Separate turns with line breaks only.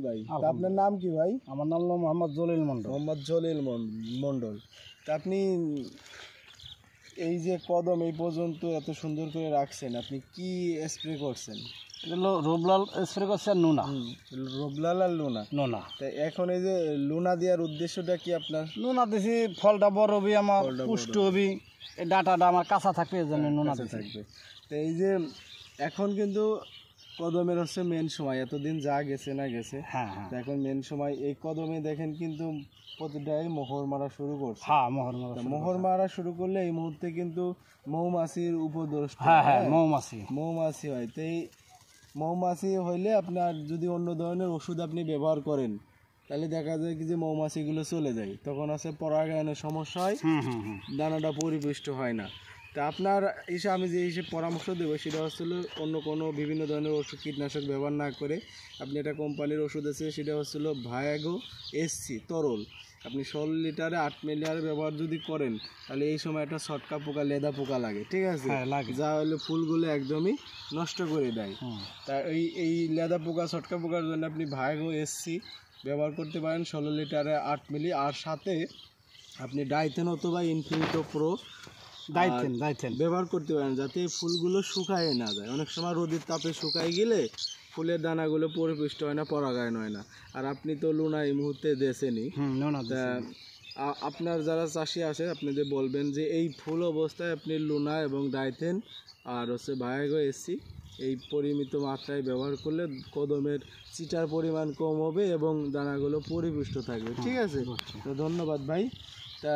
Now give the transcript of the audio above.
ভাই আপনার নাম কি ভাই?
আমার নাম হলো মোহাম্মদ জলিল মন্ডল।
মোহাম্মদ জলিল মন্ডল। তা আপনি এই যে কদম এই পর্যন্ত এত সুন্দর করে রাখছেন, আপনি কি স্প্রে করছেন?
এটা হলো রোবলাল স্প্রে করছে আর নুনা।
রোবলাল আর লুনা।
নুনা
তা এখন এই যে লুনা দেওয়ার উদ্দেশ্যটা কি আপনার?
নুনা দিছি ফলটা বড় হবি, আমার পুষ্ট হবি, এই ডাটাটা আমার কাঁচা থাকবে, এই জন্য নুনা
থাকবে। তো এই যে এখন কিন্তু কদমের হচ্ছে মেন সময়, এতদিন যা গেছে না গেছে,
হ্যাঁ হ্যাঁ,
এখন মেন সময়। এই কদমে দেখেন কিন্তু প্রতিটাই মোহর মারা শুরু করছে।
হ্যাঁ
মোহর মারা শুরু করলে এই মুহূর্তে কিন্তু মৌমাছির উপদ্রষ্ট।
হ্যাঁ হ্যাঁ, মৌমাছি
হয়। তো এই মৌমাছি হইলে আপনার যদি অন্য ধরনের ওষুধ আপনি ব্যবহার করেন, তাহলে দেখা যায় কি যে মৌমাছিগুলো চলে যায়, তখন আছে পরাগায়নের সমস্যা হয়, দানাটা পরিপুষ্ট হয় না। তা আপনার আমি যে পরামর্শ দেবো সেটা হচ্ছিল অন্য কোনো বিভিন্ন ধরনের ওষুধ কীটনাশক ব্যবহার না করে আপনি একটা কোম্পানির ওষুধ আছে, সেটা হচ্ছিল ভায়াগো SC তরল। আপনি 16 লিটারে 8 মিলিয়ার ব্যবহার যদি করেন, তাহলে এই সময় একটা ছটকা পোকা, লেদা পোকা লাগে, ঠিক আছে, যা হলে ফুলগুলো একদমই নষ্ট করে দেয়। তা এই লেদা পোকা, ছটকা পোকার জন্য আপনি ভায়াগো SC ব্যবহার করতে পারেন 16 লিটারে 8 মিলি। আর সাথে আপনি ডাইথেন অথবা ইনফিনিটো প্রো
দাইথেন
ব্যবহার করতে পারেন, যাতে ফুলগুলো শুকায় না যায়। অনেক সময় রোদের তাপে শুকায় গেলে ফুলের দানাগুলো পরিপুষ্ট হয় না, পরাগায়ন হয় না। আর আপনি তো লুনা এই মুহূর্তে দেছেনই। আপনার যারা চাষি আছে আপনাদের বলবেন যে এই ফুল অবস্থায় আপনি লুনা এবং ডাইথেন আর হচ্ছে ভায়াগো SC এই পরিমিত মাত্রায় ব্যবহার করলে কদমের চিটার পরিমাণ কম হবে এবং দানাগুলো পরিপুষ্ট থাকবে, ঠিক আছে। তো ধন্যবাদ ভাই। তা